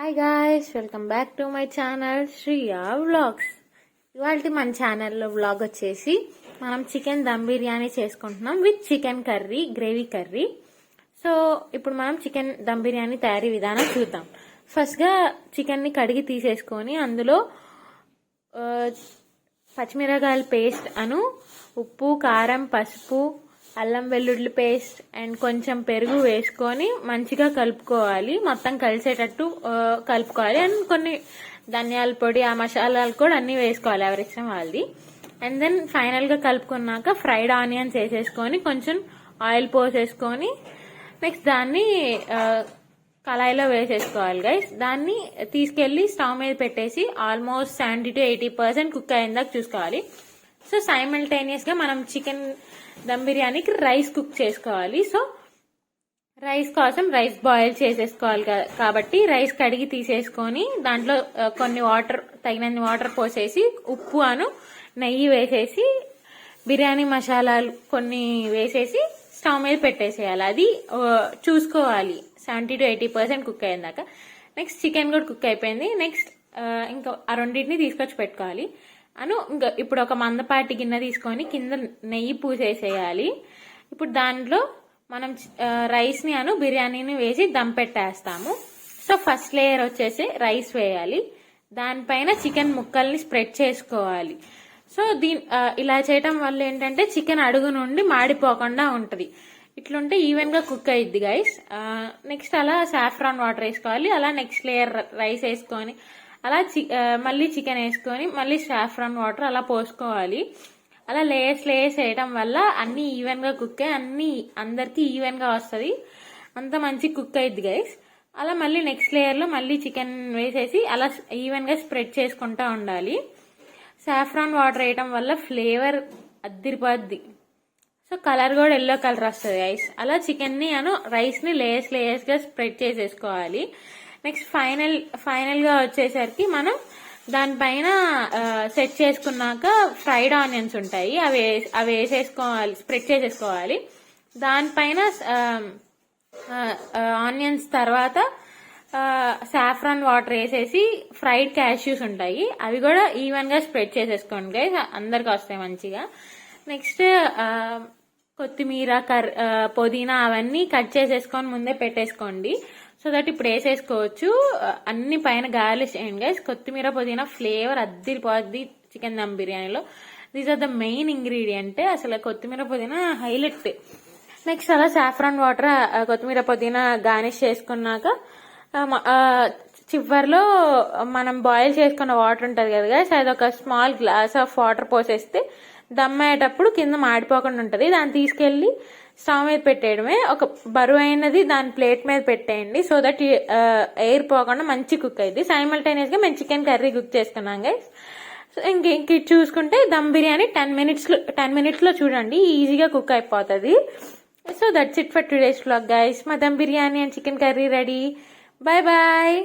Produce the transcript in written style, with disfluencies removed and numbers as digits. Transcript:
Hi guys, welcome back to my channel Shriya vlogs. ఇవాళ మన ఛానల్లో వ్లాగ్ వచ్చేసి మనం చికెన్ దమ్ బిర్యానీ చేసుకుంటున్నాం with chicken curry, gravy curry. So ఇప్పుడు మనం చికెన్ దమ్ బిర్యానీ తయారీ విధానం చూద్దాం. ఫస్ట్గా చికెన్ని కడిగి తీసేసుకొని అందులో పచ్చిమిరపకాయల పేస్ట్ ఉప్పు, కారం, పసుపు, అల్లం వెల్లుల్లి పేస్ట్ అండ్ కొంచెం పెరుగు వేసుకొని మంచిగా కలుపుకోవాలి. మొత్తం కలిసేటట్టు కలుపుకోవాలి. అండ్ కొన్ని ధనియాల పొడి, ఆ మసాలాలు కూడా అన్ని వేసుకోవాలి ఎవరి ఇష్టం వాళ్ళది. అండ్ దెన్ ఫైనల్ గా కలుపుకున్నాక ఫ్రైడ్ ఆనియన్స్ వేసేసుకొని కొంచెం ఆయిల్ పోసేసుకొని నెక్స్ట్ దాన్ని కళాయిలో వేసేసుకోవాలి గైస్. దాన్ని తీసుకెళ్లి స్టవ్ మీద పెట్టేసి ఆల్మోస్ట్ 70 to 80% కుక్ అయ్యేందాక చూసుకోవాలి. సో సైమల్టేనియస్ గా మనం చికెన్ దమ్ బిర్యానీకి రైస్ కుక్ చేసుకోవాలి. సో రైస్ కోసం రైస్ బాయిల్ చేసేసుకోవాలి కాబట్టి రైస్ కడిగి తీసేసుకొని దాంట్లో కొన్ని తగినన్ని వాటర్ పోసేసి ఉప్పు నెయ్యి వేసేసి బిర్యానీ మసాలాలు కొన్ని వేసేసి స్టవ్ మీద పెట్టేసేయాలి. అది చూసుకోవాలి 70 to 80% కుక్ అయ్యేదాక. నెక్స్ట్ చికెన్ కూడా కుక్ అయిపోయింది. నెక్స్ట్ ఇంకా ఆ రెండింటిని తీసుకొచ్చి పెట్టుకోవాలి. ఇంకా ఇప్పుడు ఒక మందపాటి గిన్నె తీసుకొని కింద నెయ్యి పూసేసేయాలి. ఇప్పుడు దాంట్లో మనం రైస్ ని బిర్యానీని వేసి దమ్ పెట్టేస్తాము. సో ఫస్ట్ లేయర్ వచ్చేసి రైస్ వేయాలి. దానిపైన చికెన్ ముక్కల్ని స్ప్రెడ్ చేసుకోవాలి. సో ఇలా చేయటం వల్ల ఏంటంటే చికెన్ అడుగు నుండి మాడిపోకుండా ఉంటది. ఇట్లుంటే ఈవెన్ గా కుక్ అయ్యిద్ది గైస్. నెక్స్ట్ అలా సాఫ్రాన్ వాటర్ వేసుకోవాలి. అలా నెక్స్ట్ లేయర్ రైస్ వేసుకొని అలా మళ్ళీ చికెన్ వేసుకొని మళ్ళీ సాఫ్రాన్ వాటర్ అలా పోసుకోవాలి. అలా లేయర్స్ వేయడం వల్ల అన్ని ఈవెన్ గా కుక్ అయ్యి అందరికి ఈవెన్ గా వస్తుంది. అంత మంచి కుక్ అయ్యిద్ది గైస్. అలా మళ్ళీ నెక్స్ట్ లేయర్ లో మళ్ళీ చికెన్ వేసేసి అలా ఈవెన్ గా స్ప్రెడ్ చేసుకుంటా ఉండాలి. సాఫ్రాన్ వాటర్ వేయడం వల్ల ఫ్లేవర్ అద్దిరిపోద్ది. సో కలర్ కూడా ఎల్లో కలర్ వస్తుంది గైస్. అలా చికెన్ ని రైస్ ని లేయర్స్ గా స్ప్రెడ్ చేసేసుకోవాలి. నెక్స్ట్ ఫైనల్ గా వచ్చేసరికి మనం దానిపైన సెట్ చేసుకున్నాక ఫ్రైడ్ ఆనియన్స్ ఉంటాయి, అవి వేసేసుకోవాలి, స్ప్రెడ్ చేసేసుకోవాలి. దానిపైన ఆనియన్స్ తర్వాత సాఫ్రాన్ వాటర్ వేసేసి ఫ్రైడ్ క్యాష్యూస్ ఉంటాయి, అవి కూడా ఈవెన్ గా స్ప్రెడ్ చేసేసుకోండి గైస్, అందరికి వస్తాయి మంచిగా. నెక్స్ట్ కొత్తిమీర, పుదీనా అవన్నీ కట్ చేసేసుకొని ముందే పెట్టేసుకోండి. సో దట్ ఇప్పుడు వేసేసుకోవచ్చు. అన్ని పైన గార్లిష్ చేయండి గైస్. కొత్తిమీర, పుదీనా ఫ్లేవర్ అద్దిరిపోద్ది చికెన్ దమ్ బిర్యానీలో. These are the main ingredient. అసలు కొత్తిమీర, పుదీనా హైలైట్. నెక్స్ట్ అలా సాఫ్రాన్ వాటర్, కొత్తిమీర, పుదీనా గార్నిష్ చేసుకున్నాక చివర్లో మనం బాయిల్ చేసుకున్న వాటర్ ఉంటది కదా గైస్, అది ఒక స్మాల్ గ్లాస్ ఆఫ్ వాటర్ పోసేస్తే దమ్ అయ్యేటప్పుడు కింద మాడిపోకుండా ఉంటది. దాన్ని తీసుకెళ్లి స్టవ్ మీద పెట్టేయడమే. ఒక బరువు అయినది దాని ప్లేట్ మీద పెట్టేయండి. సో దట్ ఎయిర్ పోకుండా మంచి కుక్ అయింది. సైమల్టేనియస్ గా మేము చికెన్ కర్రీ కుక్ చేసుకున్నాం గైస్. సో ఇంక చూసుకుంటే దమ్ బిర్యానీ 10 minutes లో చూడండి ఈజీగా కుక్ అయిపోతుంది. So that's it for today's vlog guys. మా dum biryani and chicken curry ready. Bye bye.